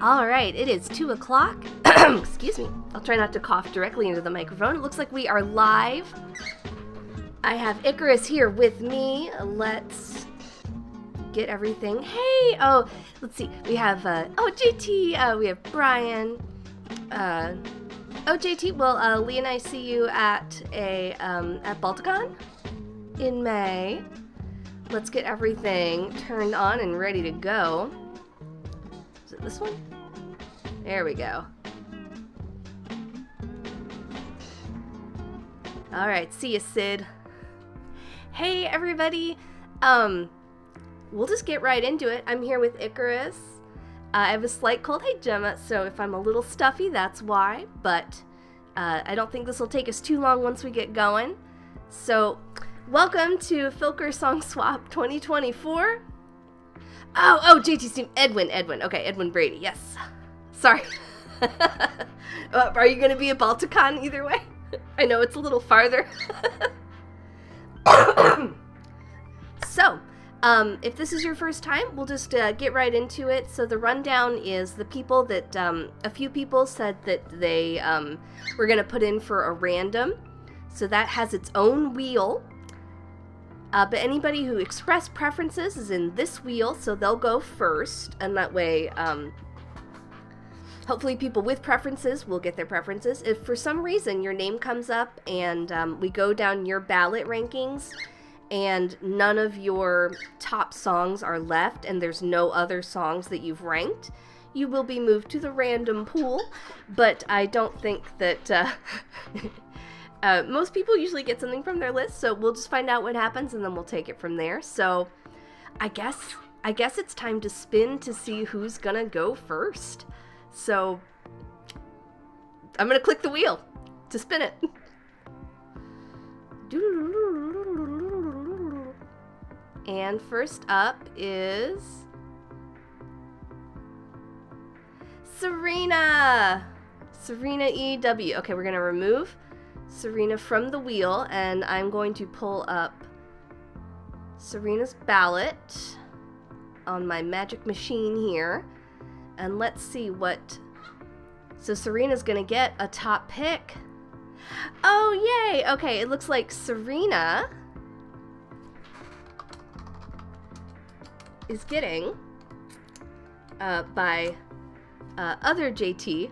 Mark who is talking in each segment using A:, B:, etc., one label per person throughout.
A: All right, it is 2 o'clock. Excuse me. I'll try not to cough directly into the microphone. It looks like we are live. I have Icarus here with me. Let's get everything. Hey, let's see. We have, JT. We have Brian. JT, well, Lee and I see you at at Balticon in May. Let's get everything turned on and ready to go. Is it this one? There we go. All right, see you, Sid. Hey, everybody. We'll just get right into it. I'm here with Icarus. I have a slight cold. Hey, Gemma. So if I'm a little stuffy, that's why. But I don't think this will take us too long once we get going. So welcome to Filker Song Swap 2024. Oh, JT's team. Edwin. Okay, Edwin Brady. Yes. Sorry. Are you going to be at Balticon either way? I know it's a little farther. So, if this is your first time, we'll just get right into it. So the rundown is the people that, a few people said that they were going to put in for a random. So that has its own wheel. But anybody who expressed preferences is in this wheel, so they'll go first. And that way, hopefully people with preferences will get their preferences. If for some reason your name comes up and we go down your ballot rankings and none of your top songs are left and there's no other songs that you've ranked, you will be moved to the random pool. But I don't think that most people usually get something from their list, so we'll just find out what happens and then we'll take it from there. So I guess it's time to spin to see who's gonna go first. So I'm gonna click the wheel to spin it. And first up is Serena EW. Okay, we're gonna remove Serena from the wheel, and I'm going to pull up Serena's ballot on my magic machine here, and let's see what. So Serena's gonna get a top pick. Oh, yay! Okay, it looks like Serena is getting by other JT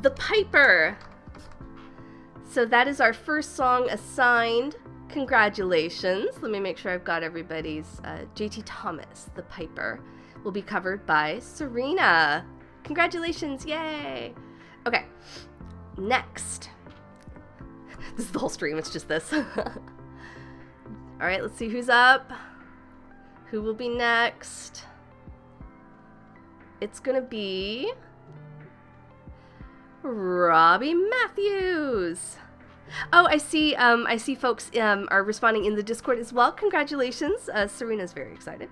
A: the Piper. So that is our first song assigned. Congratulations. Let me make sure I've got everybody's. JT Thomas, the Piper, will be covered by Serena. Congratulations, yay. Okay, next. This is the whole stream, it's just this. All right, let's see who's up. Who will be next? It's gonna be Robbie Matthews. Oh, I see folks are responding in the Discord as well. Congratulations. Serena's very excited.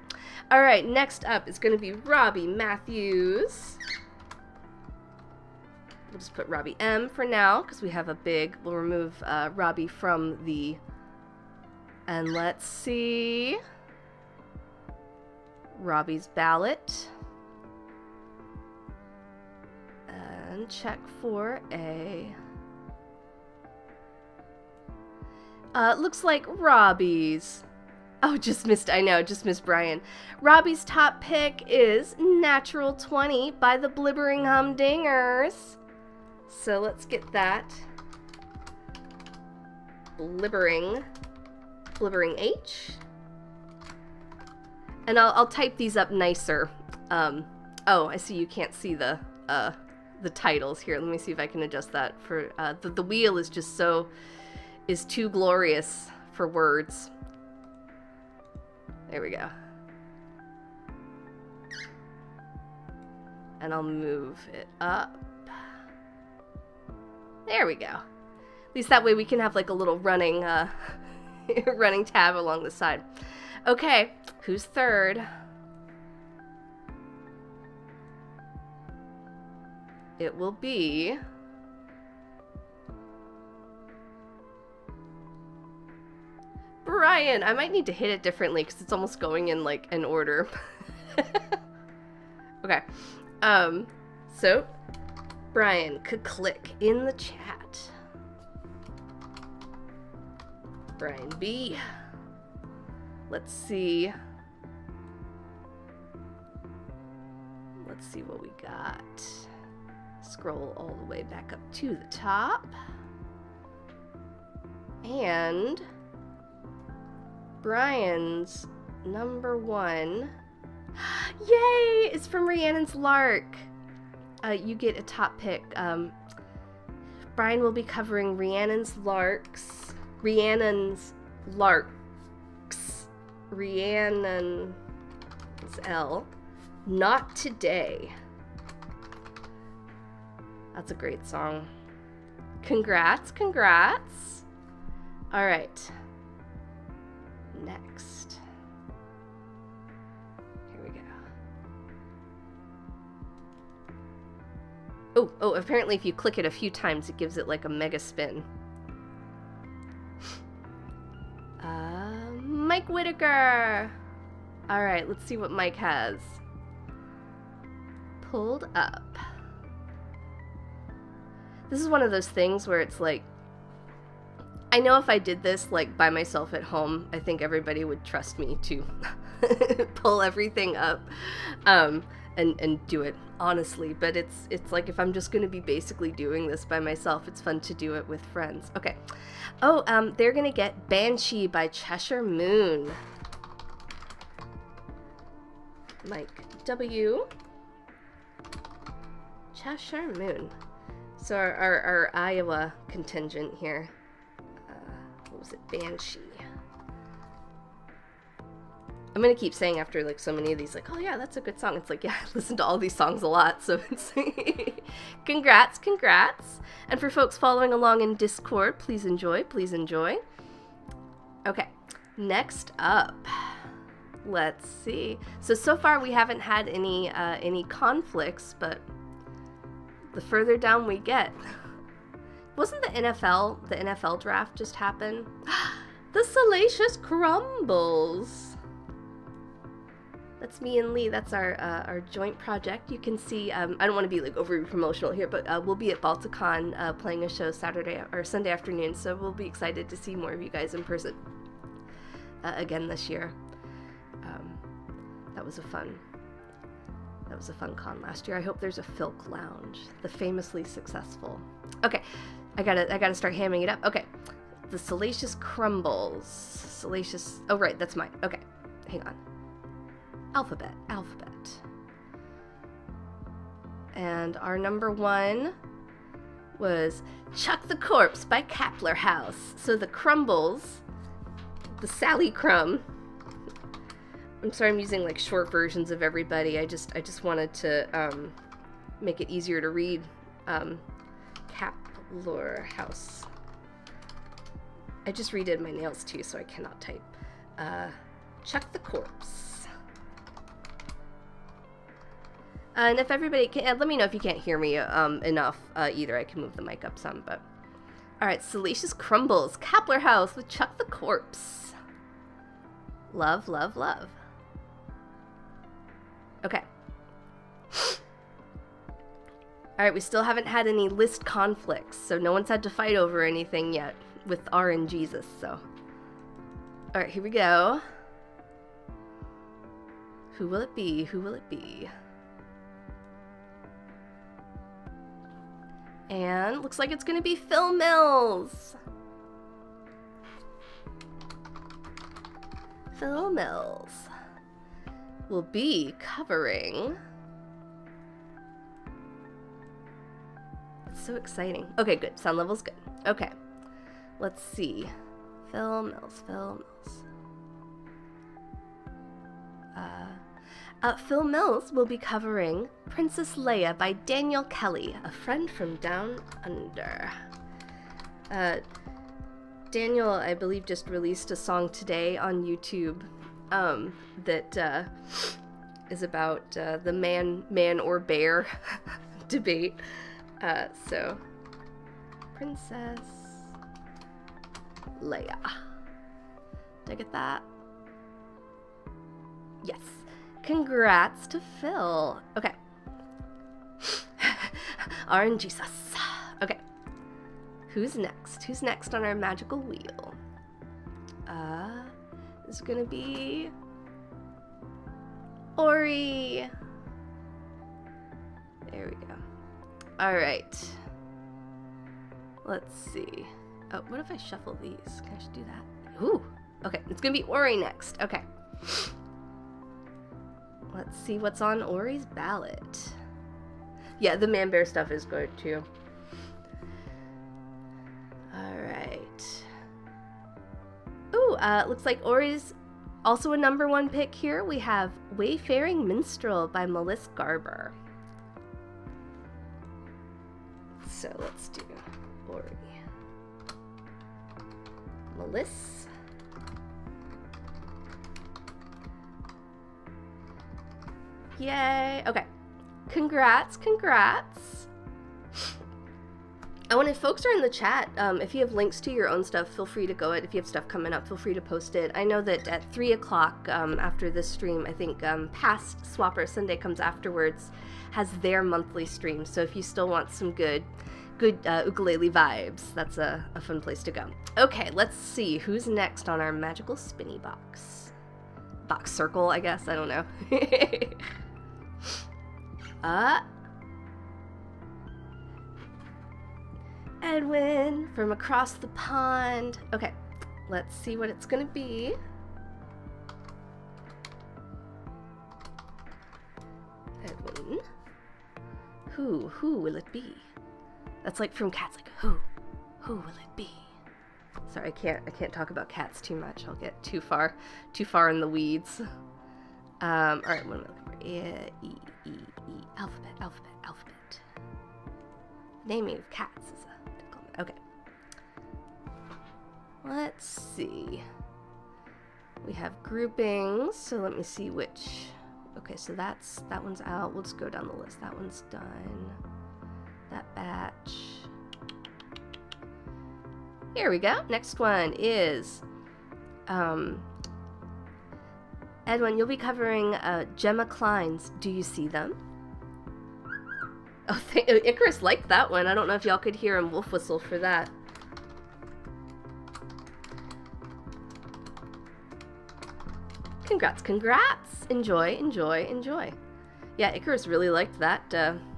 A: All right, next up is going to be Robbie Matthews. We'll just put Robbie M for now because we have we'll remove Robbie from the, and let's see Robbie's ballot. And check for a... looks like Robbie's. Oh, just missed Brian. Robbie's top pick is Natural 20 by the Blibbering Humdingers. So let's get that. Blibbering H. And I'll type these up nicer. I see you can't see the titles here. Let me see if I can adjust that for the wheel is just is too glorious for words. There we go. And I'll move it up. There we go. At least that way we can have like a little running running tab along the side. Okay, who's third? It will be Brian. I might need to hit it differently because it's almost going in like an order. Okay. So Brian could click in the chat. Brian B. Let's see. Let's see what we got. Scroll all the way back up to the top. And Brian's number one. Yay! It's from Rhiannon's Lark. You get a top pick. Brian will be covering Rhiannon's Larks. Rhiannon's L. Not Today. That's a great song. Congrats, congrats. All right. Next. Here we go. Oh, apparently if you click it a few times, it gives it like a mega spin. Mike Whitaker. All right, let's see what Mike has pulled up. This is one of those things where it's like, I know if I did this like by myself at home, I think everybody would trust me to pull everything up and do it honestly. But it's like if I'm just going to be basically doing this by myself, it's fun to do it with friends. Okay. Oh, they're going to get Banshee by Cheshire Moon. Mike W. Cheshire Moon. So our Iowa contingent here. What was it? Banshee. I'm gonna keep saying after like so many of these, like, oh yeah, that's a good song. It's like, yeah, I listen to all these songs a lot, so it's congrats. And for folks following along in Discord, please enjoy. Okay, next up, let's see. So far we haven't had any conflicts, but the further down we get. Wasn't the NFL draft just happened? The Salacious Crumbles. That's me and Lee. That's our joint project. You can see, I don't want to be like overly promotional here, but we'll be at Balticon playing a show Saturday or Sunday afternoon, so we'll be excited to see more of you guys in person again this year. That was a fun con last year. I hope there's a Filk Lounge, the famously successful. Okay, I gotta start hamming it up. Okay, the Salacious Crumbles. Salacious. Oh right, that's mine. Okay, hang on. Alphabet. And our number one was Chuck the Corpse by Kapler House. So the Crumbles, the Sally Crumb. I'm sorry, I'm using like short versions of everybody. I just wanted to make it easier to read. Kapler House. I just redid my nails too, so I cannot type. Chuck the Corpse. And if everybody can, let me know if you can't hear me enough either. I can move the mic up some, but all right. Salacious Crumbles, Kapler House with Chuck the Corpse. Love. Okay. All right, we still haven't had any list conflicts, so no one's had to fight over anything yet with R and Jesus, so. All right, here we go. Who will it be? And looks like it's gonna be Phil Mills. Phil Mills will be covering. It's so exciting. Okay, good. Sound level's good. Okay. Let's see. Phil Mills. Phil Mills will be covering Princess Leia by Daniel Kelly, a friend from down under. Daniel, I believe, just released a song today on YouTube that is about the man or bear debate. So, Princess Leia. Did I get that? Yes. congrats to Phil. Okay. RNG sus. Okay. Who's next? Who's next on our magical wheel? This is gonna be Ori. There we go. All right. Let's see. Oh, what if I shuffle these? Can I just do that? Ooh. Okay, it's gonna be Ori next. Okay. Let's see what's on Ori's ballot. Yeah, the Man Bear stuff is good too. Alright. Ooh, looks like Ori's also a #1 pick here. We have Wayfaring Minstrel by Melissa Garber. So let's do Ori. Melissa. Yay. Okay. Congrats. Oh, and if folks are in the chat, if you have links to your own stuff, feel free to go it. If you have stuff coming up, feel free to post it. I know that at 3 o'clock after this stream, I think Past Swapper Sunday comes afterwards, has their monthly stream. So if you still want some good ukulele vibes, that's a fun place to go. Okay, let's see who's next on our magical spinny box. Box circle, I guess. I don't know. Edwin from across the pond. Okay, let's see what it's gonna be. Edwin. Who will it be? That's like from Cats, like who will it be? Sorry, I can't talk about cats too much. I'll get too far in the weeds. All right, what am I looking for? E, alphabet. Naming of cats is a difficult. Okay. Let's see. We have groupings, so let me see which. Okay, so that one's out. We'll just go down the list. That one's done. That batch. Here we go. Next one is Edwin, you'll be covering Gemma Klein's Do You See Them? Oh, Icarus liked that one. I don't know if y'all could hear him wolf whistle for that. Congrats. Enjoy. Yeah, Icarus really liked that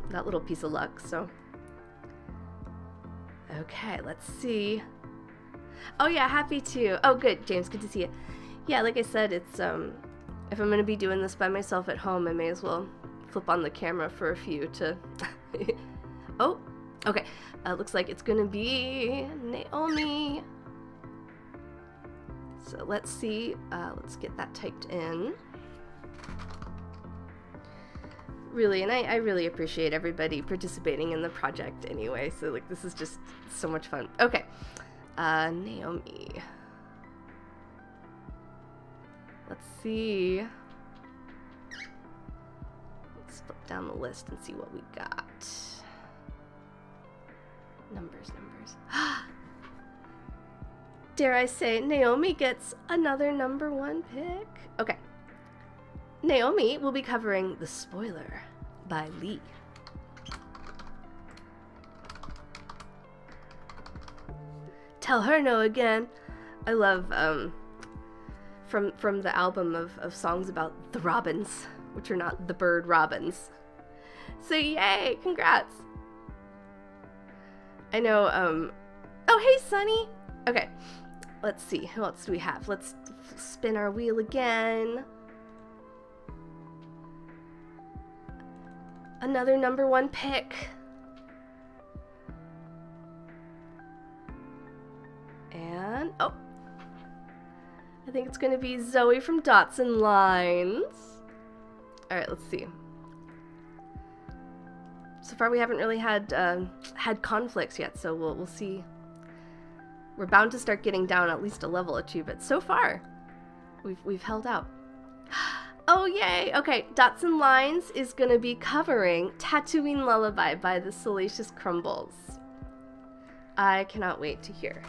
A: little piece of luck, so. Okay, let's see. Oh yeah, happy to. Oh good, James, good to see you. Yeah, like I said, it's if I'm gonna be doing this by myself at home, I may as well flip on the camera for a few to Oh, okay. Looks like it's gonna be Naomi. So let's see. Let's get that typed in. Really, and I really appreciate everybody participating in the project anyway. So like, this is just so much fun. Okay, Naomi. Let's see. Let's flip down the list and see what we got. Numbers. Dare I say, Naomi gets another #1 pick? Okay. Naomi will be covering The Spoiler by Lee. Tell Her No Again. I love, from the album of songs about the robins, which are not the bird robins. So yay, congrats. I know, oh hey Sunny. Okay, let's see, who else do we have? Let's spin our wheel again. Another #1 pick. And, oh. I think it's going to be Zoe from Dots and Lines. Alright, let's see. So far we haven't really had conflicts yet, so we'll see. We're bound to start getting down at least a level or two, but so far we've held out. Oh yay! Okay, Dots and Lines is gonna be covering Tatooine Lullaby by the Salacious Crumbles. I cannot wait to hear.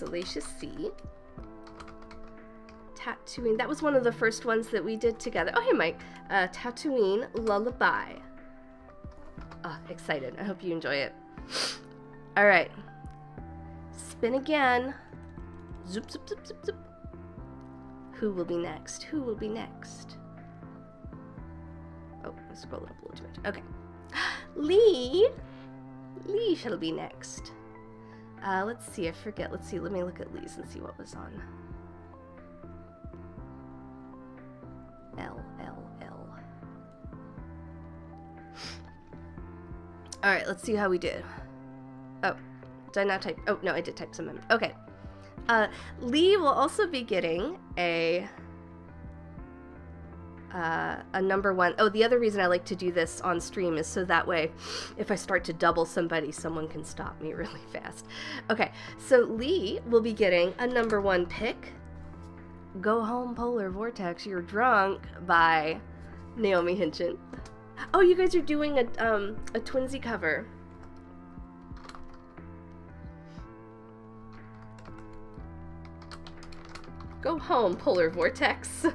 A: Salacious Sea. Tatooine. That was one of the first ones that we did together. Oh, hey, Mike. Tatooine Lullaby. Oh, excited. I hope you enjoy it. All right. Spin again. Zoop, zoop, zoop, zoop, zoop. Who will be next? Who will be next? Oh, I scrolled up a little too much. Okay. Lee. Lee shall be next. Let's see. I forget. Let's see. Let me look at Lee's and see what was on. L. All right. Let's see how we did. Oh, did I not type? Oh, no, I did type some in. Okay. Lee will also be getting a number one. Oh, the other reason I like to do this on stream is so that way, if I start to double somebody, someone can stop me really fast. Okay, so Lee will be getting a number one pick. Go Home Polar Vortex, You're Drunk by Naomi Hinchin. Oh, you guys are doing a twinsy cover. Go Home Polar Vortex.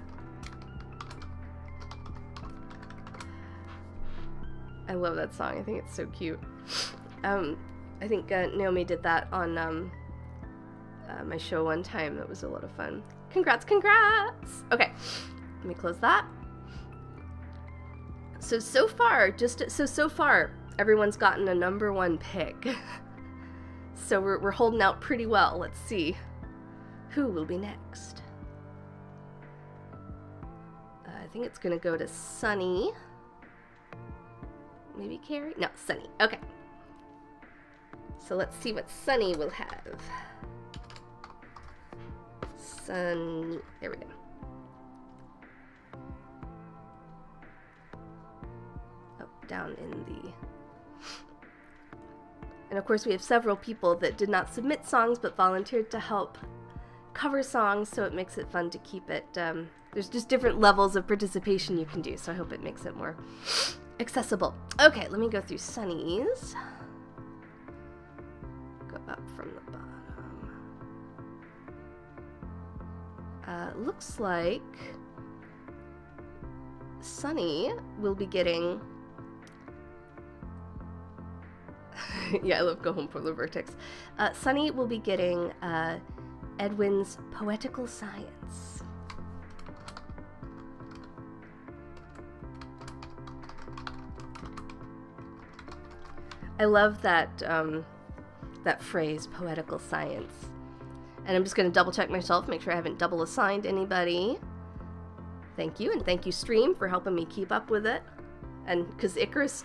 A: I love that song. I think it's so cute. I think Naomi did that on my show one time. That was a lot of fun. Congrats. Okay, let me close that. So far, everyone's gotten a number one pick. So we're holding out pretty well. Let's see who will be next. I think it's gonna go to Sunny. Maybe Carrie? No, Sunny. Okay. So let's see what Sunny will have. Sunny. There we go. Oh, down in the... And of course we have several people that did not submit songs but volunteered to help cover songs, so it makes it fun to keep it. There's just different levels of participation you can do, so I hope it makes it more accessible. Okay, let me go through Sunny's. Go up from the bottom. Looks like Sunny will be getting... yeah, I love Go Home Polar Vortex. Sunny will be getting Edwin's Poetical Science. I love that that phrase, poetical science. And I'm just going to double check myself, make sure I haven't double assigned anybody. Thank you, and thank you Stream for helping me keep up with it. And because Icarus,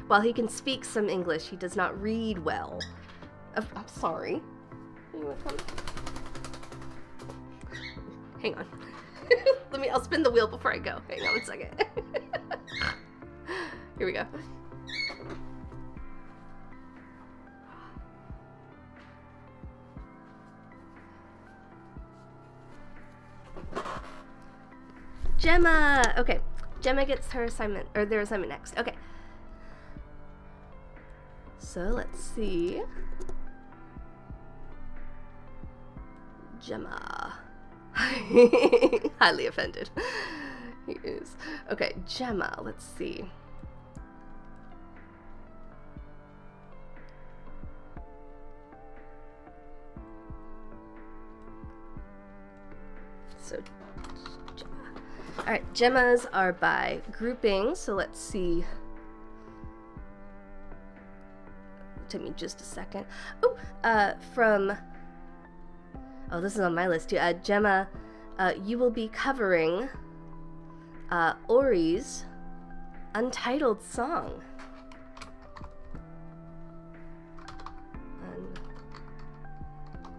A: while he can speak some English, he does not read well. I'm sorry. Hang on. I'll spin the wheel before I go. Hang on one second. Here we go. Gemma! Okay, Gemma gets her assignment, or their assignment next. Okay. So let's see. Gemma. Highly offended. He is. Okay, Gemma, let's see. So, Gemma. Alright, Gemmas are by grouping, so let's see. Took me just a second. Oh, oh, this is on my list too. Gemma, you will be covering Ori's Untitled Song.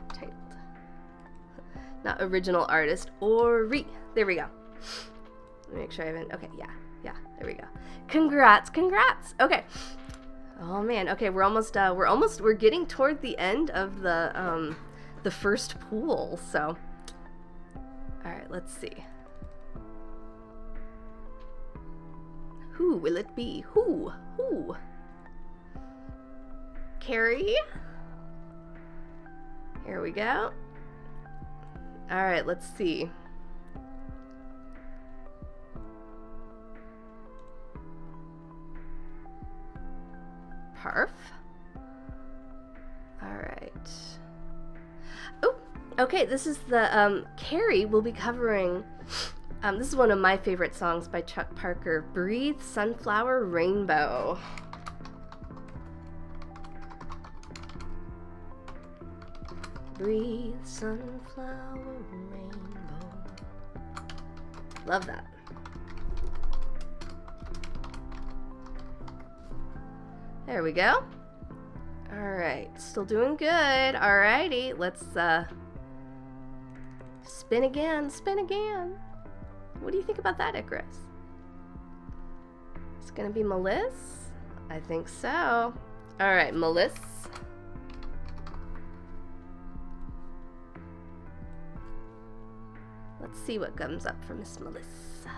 A: Untitled. Not original artist. Ori. There we go. Let me make sure I haven't. Okay, yeah, there we go. Congrats. Okay. Oh man. Okay, we're getting toward the end of the first pool. So, all right, let's see. Who will it be? Who? Carrie? Here we go. All right, let's see. Parf. All right. Oh, okay, this is the, Carrie will be covering, this is one of my favorite songs by Chuck Parker, Breathe Sunflower Rainbow. Breathe sunflower rainbow. Love that. There we go. Alright, still doing good. Alrighty, let's spin again, spin again. What do you think about that, Icarus? It's gonna be Melissa? I think so. Alright, Melissa. Let's see what comes up for Miss Melissa.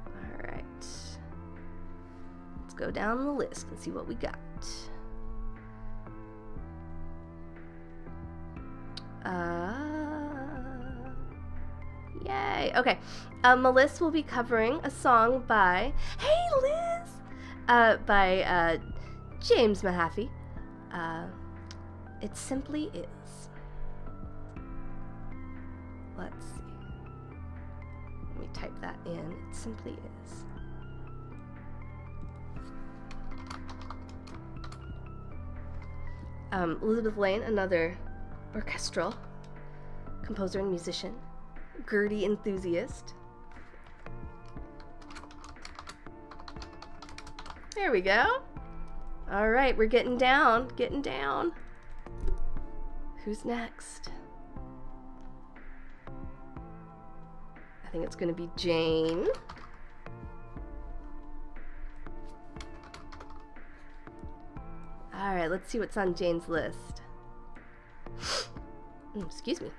A: Alright. Let's go down the list and see what we got. Yay. Okay. Melissa will be covering a song by, hey Liz! By James Mahaffey. It simply is. Let's see. Let me type that in. It simply is. Elizabeth Lane, another orchestral composer and musician, Gertie enthusiast. There we go. All right, we're getting down, getting down. Who's next? I think it's gonna be Jane. All right, let's see what's on Jane's list. Excuse me.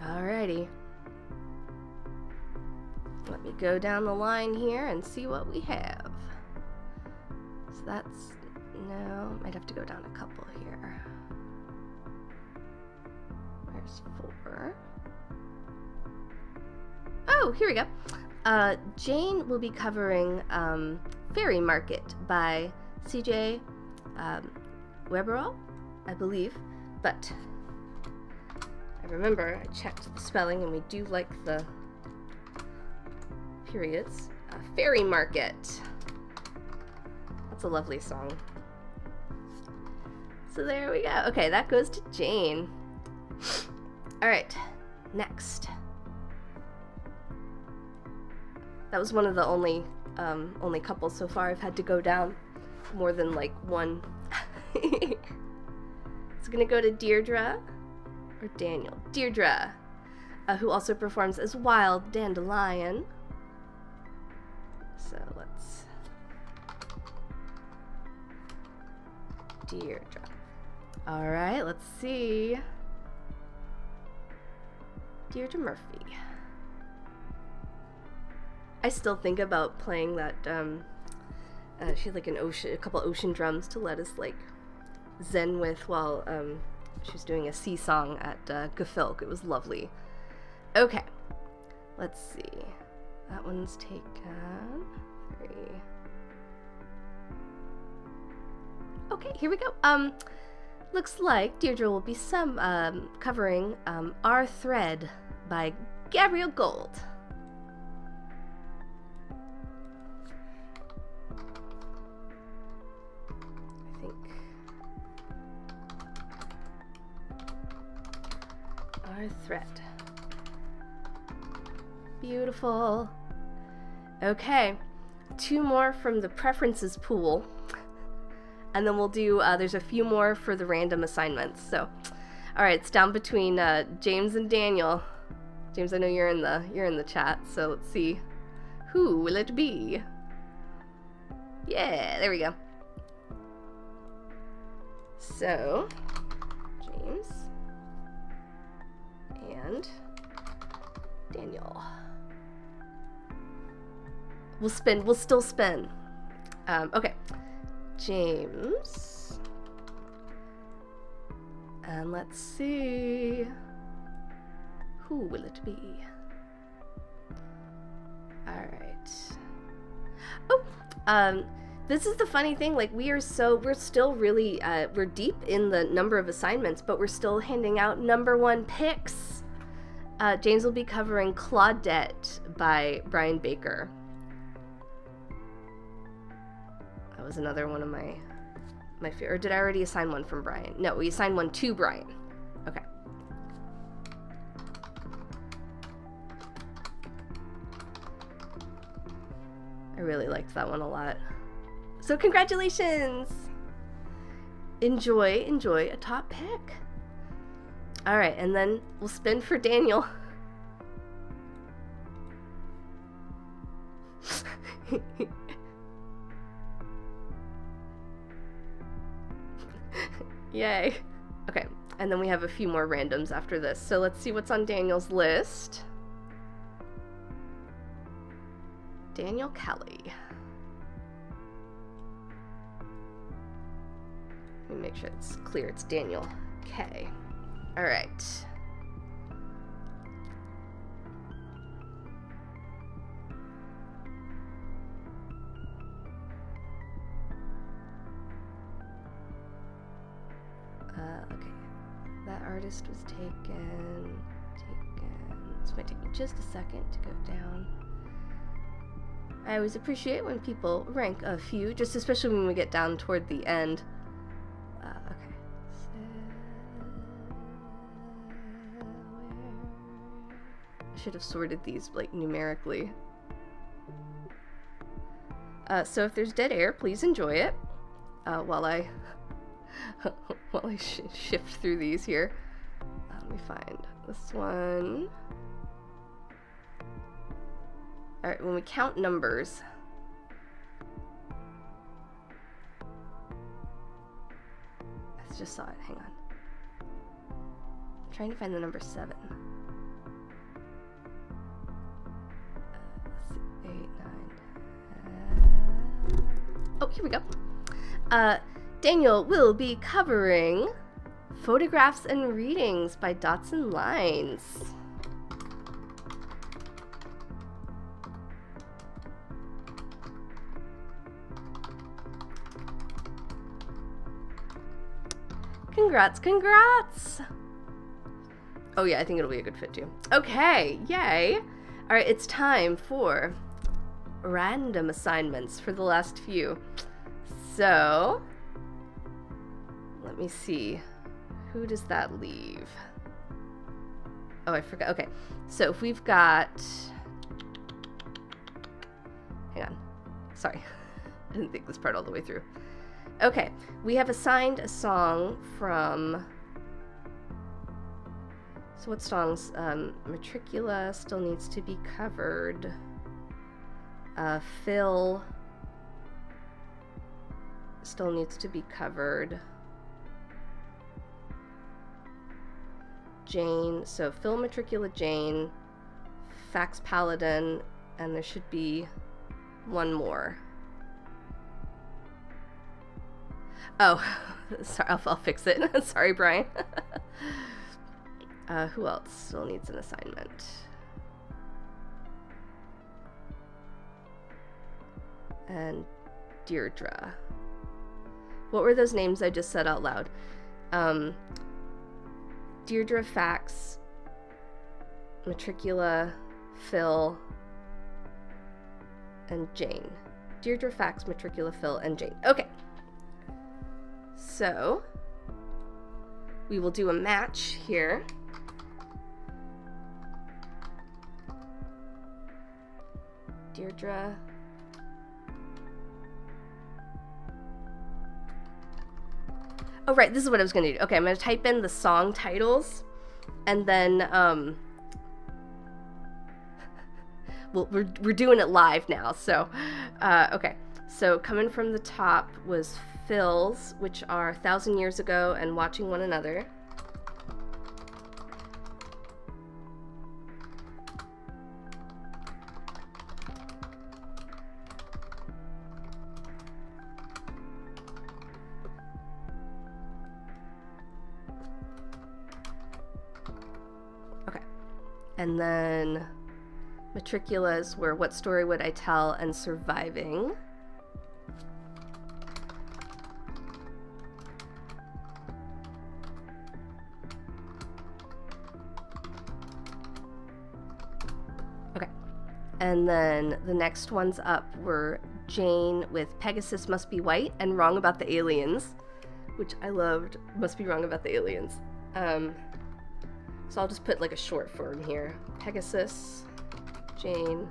A: Alrighty. Let me go down the line here and see what we have. So that's, no, might have to go down a couple here. Where's 4? Oh, here we go. Jane will be covering Fairy Market by CJ Weberall, I believe, but I remember I checked the spelling and we do like the periods. Fairy Market. That's a lovely song. So there we go. Okay, that goes to Jane. All right, next. That was one of the only couple so far I've had to go down more than like one. It's gonna go to Deirdre or Daniel. Deirdre, who also performs as Wild Dandelion. So let's Deirdre. All right, let's see. Deirdre Murphy. I still think about playing that, she had like a couple ocean drums to let us like zen with while she was doing a sea song at Gefilk. It was lovely. Okay, let's see. That one's taken. 3. Okay, here we go. Looks like Deirdre will be covering Our Thread by Gabrielle Gold. Our Thread. Beautiful. Okay, 2 more from the preferences pool, and then we'll do, there's a few more for the random assignments. So, all right, it's down between James and Daniel. James, I know you're in the chat, so let's see. Who will it be? Yeah, there we go. So, James. and Daniel. We'll still spin. Okay. James. And let's see. Who will it be? Alright. Oh, this is the funny thing, like we're still really, we're deep in the number of assignments, but we're still handing out #1 picks. James will be covering Claudette by Brian Baker. That was another one of my favorite. Or did I already assign one from Brian? No, we assigned one to Brian. Okay. I really liked that one a lot. So congratulations! Enjoy a top pick. All right, and then we'll spin for Daniel. Yay. Okay, and then we have a few more randoms after this. So let's see what's on Daniel's list. Daniel Kelly. Let me make sure it's clear. It's Daniel K. All right. Okay. That artist was taken. This might take me just a second to go down. I always appreciate when people rank a few, just especially when we get down toward the end. Okay. I should have sorted these like numerically. So if there's dead air, please enjoy it while I shift through these here. Let me find this one. All right, when we count numbers, I just saw it. Hang on. I'm trying to find the number 7. Let's see, 8, 9. Oh, here we go. Daniel will be covering Photographs and Readings by Dots and Lines. Congrats! Oh yeah, I think it'll be a good fit too. Okay, yay! Alright, it's time for random assignments for the last few. So, let me see. Who does that leave? Oh, I forgot. Okay, so if we've got... Hang on. Sorry. I didn't think this part all the way through. Okay, we have assigned a song from... So what songs? Matricula still needs to be covered. Phil still needs to be covered. Jane, so Phil, Matricula, Jane, Fax Paladin, and there should be one more. Oh, sorry, I'll fix it. Sorry, Brian. Who else still needs an assignment? And Deirdre. What were those names I just said out loud? Deirdre, Fax, Matricula, Phil, and Jane. Deirdre, Fax, Matricula, Phil, and Jane. Okay. So, we will do a match here. Deirdre. Oh, right, this is what I was going to do. Okay, I'm going to type in the song titles, and then, well, we're doing it live now, so, okay. So, coming from the top was Phil's, which are 1,000 Years Ago and Watching One Another. And then matriculas were What Story Would I Tell and Surviving. Okay. And then the next ones up were Jane with Pegasus Must Be White and Wrong About the Aliens, which I loved. Must Be Wrong About the Aliens. So I'll just put like a short form here. Pegasus, Jane,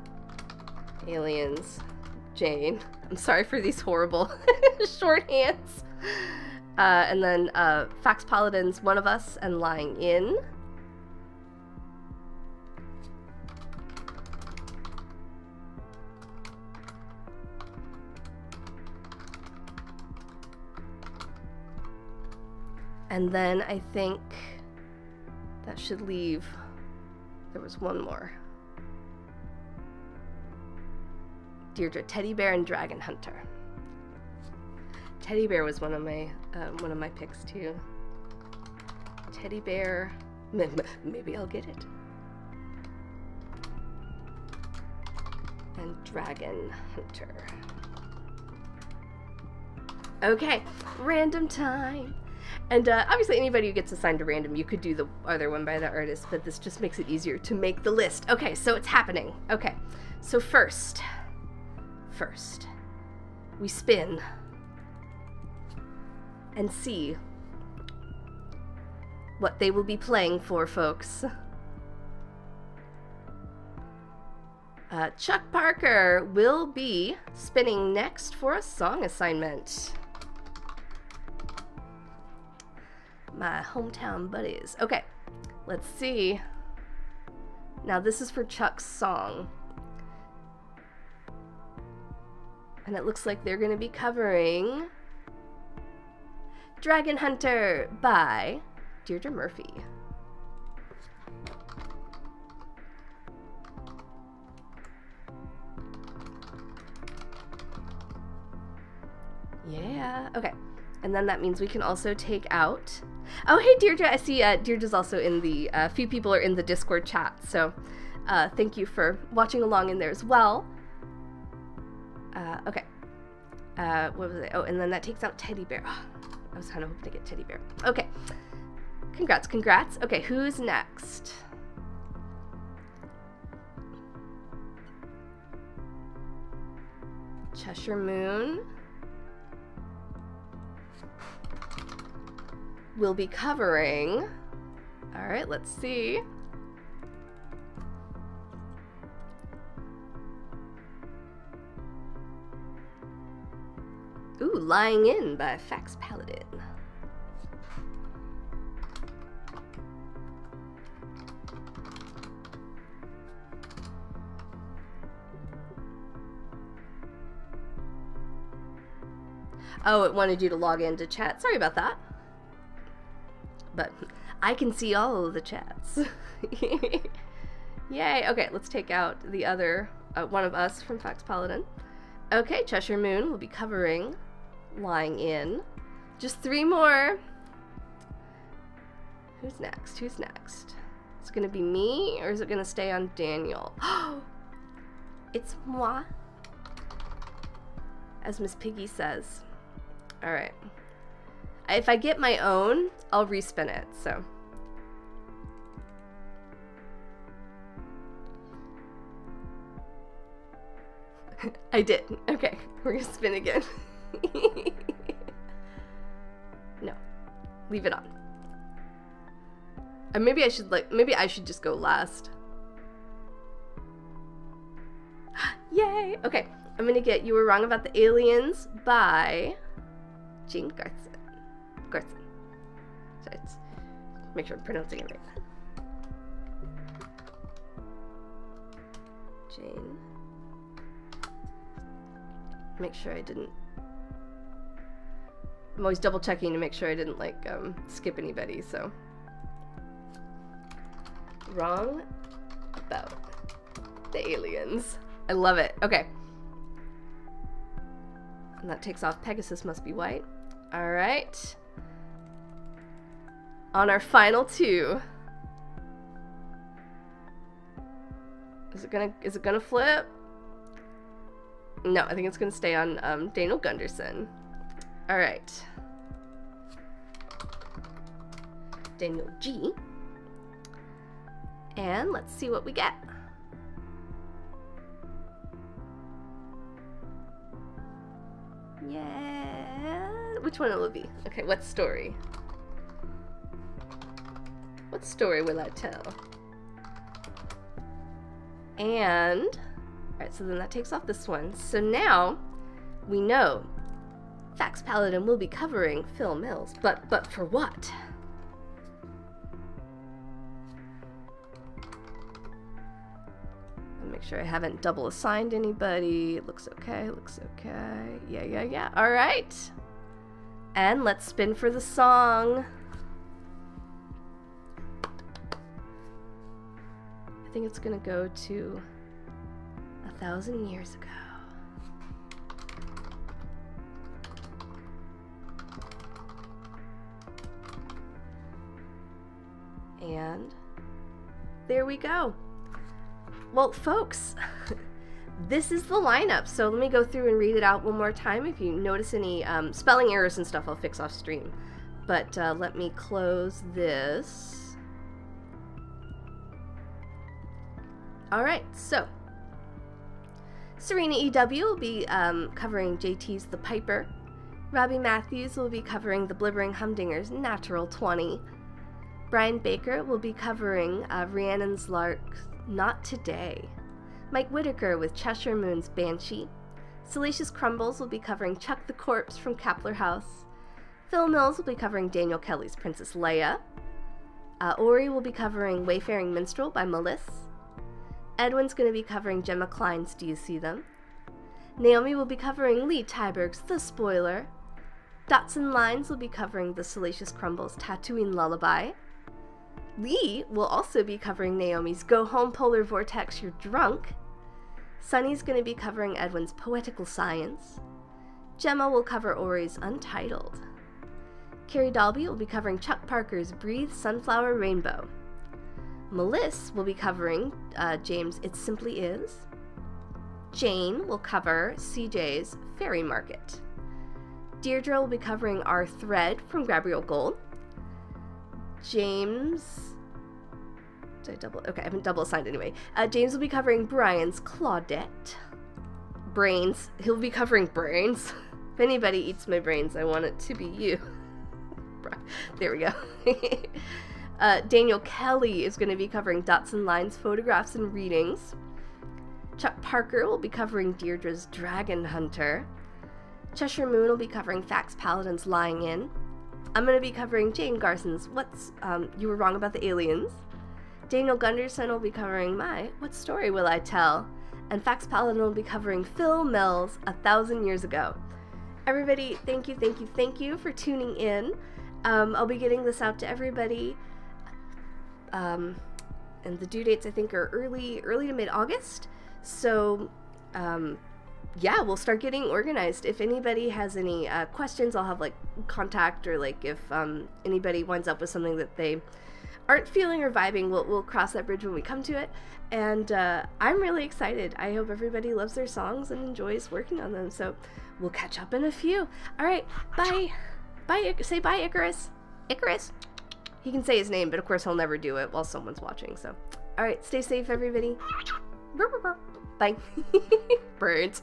A: Aliens, Jane. I'm sorry for these horrible shorthands. And then Fax Paladins, One of Us, and Lying In. And then I think that should leave, there was one more. Deirdre, Teddy Bear and Dragon Hunter. Teddy Bear was one of my picks too. Teddy Bear, maybe I'll get it. And Dragon Hunter. Okay, random time. And obviously anybody who gets assigned to random, you could do the other one by the artist, but this just makes it easier to make the list. Okay, so it's happening. Okay, so first, we spin and see what they will be playing for, folks. Chuck Parker will be spinning next for a song assignment. My hometown buddies. Okay, let's see. Now this is for Chuck's song. And it looks like they're going to be covering Dragon Hunter by Deirdre Murphy. Yeah, okay. And then that means we can also take out... Oh, hey, Deirdre. I see Deirdre's also in the... A few people are in the Discord chat, so thank you for watching along in there as well. Okay. What was it? Oh, and then that takes out Teddy Bear. Oh, I was kind of hoping to get Teddy Bear. Okay. Congrats. Okay, who's next? Cheshire Moon will be covering... All right, let's see. Ooh, Lying In by Fax Paladin. Oh, it wanted you to log into chat. Sorry about that. But I can see all of the chats. Yay. Okay, let's take out the other One of Us from Fax Paladin. Okay, Cheshire Moon will be covering Lying In. Just 3 more. Who's next? Is it going to be me, or is it going to stay on Daniel? It's moi, as Miss Piggy says. All right. If I get my own, I'll respin it, so. I did. Okay, we're gonna spin again. No, leave it on. Maybe I should just go last. Yay! Okay, I'm gonna get You Were Wrong About the Aliens by Jane Garson. So it's, make sure I'm pronouncing it right. Jane. Make sure I didn't... I'm always double checking to make sure I didn't skip anybody, so. Wrong About the Aliens. I love it. Okay. And that takes off Pegasus Must Be White. All right. On our final 2. Is it gonna flip? No, I think it's gonna stay on Daniel Gunderson. All right. Daniel G. And let's see what we get. Yeah. Which one will it be? Okay, what story? What story will I tell? And, alright, so then that takes off this one. So now, we know Fax Paladin will be covering Phil Mills, but for what? Make sure I haven't double assigned anybody. It looks okay, looks okay. Yeah. All right. And let's spin for the song. I think it's gonna go to 1,000 years ago. And there we go. Well, folks, this is the lineup. So let me go through and read it out one more time. If you notice any spelling errors and stuff, I'll fix off stream. But let me close this. All right, so Serena E.W. will be covering JT's The Piper. Robbie Matthews will be covering the Blibbering Humdinger's Natural 20. Brian Baker will be covering Rhiannon's Lark's Not Today. Mike Whitaker with Cheshire Moon's Banshee. Salacious Crumbles will be covering Chuck the Corpse from Kapler House. Phil Mills will be covering Daniel Kelly's Princess Leia. Ori will be covering Wayfaring Minstrel by Melissa. Edwin's going to be covering Gemma Klein's Do You See Them? Naomi will be covering Lee Tyberg's The Spoiler. Dotson Lines will be covering the Salacious Crumbles Tatooine Lullaby. Lee will also be covering Naomi's Go Home Polar Vortex, You're Drunk. Sunny's going to be covering Edwin's Poetical Science. Gemma will cover Ori's Untitled. Carrie Dalby will be covering Chuck Parker's Breathe Sunflower Rainbow. Melissa will be covering James' It Simply Is. Jane will cover CJ's Fairy Market. Deirdre will be covering Our Thread from Gabrielle Gold. James... I haven't double assigned anyway. James will be covering Brian's Claudette. Brains. He'll be covering Brains. If anybody eats my brains, I want it to be you. There we go. Daniel Kelly is going to be covering Dotson Lines, Photographs, and Readings. Chuck Parker will be covering Deirdre's Dragon Hunter. Cheshire Moon will be covering Fax Paladin's Lying In. I'm going to be covering Jane Garson's What's You Were Wrong About the Aliens. Daniel Gunderson will be covering my What Story Will I Tell? And Fax Paladin will be covering Phil Mills' 1,000 Years Ago. Everybody, thank you for tuning in. I'll be getting this out to everybody. And the due dates I think are early to mid-August. So, yeah, we'll start getting organized. If anybody has any questions, I'll have like contact, or like if anybody winds up with something that they aren't feeling or vibing, we'll cross that bridge when we come to it. And I'm really excited. I hope everybody loves their songs and enjoys working on them. So we'll catch up in a few. All right, bye. Say bye, Icarus. Icarus. He can say his name, but of course he'll never do it while someone's watching. So, all right, stay safe, everybody. Bye. Birds.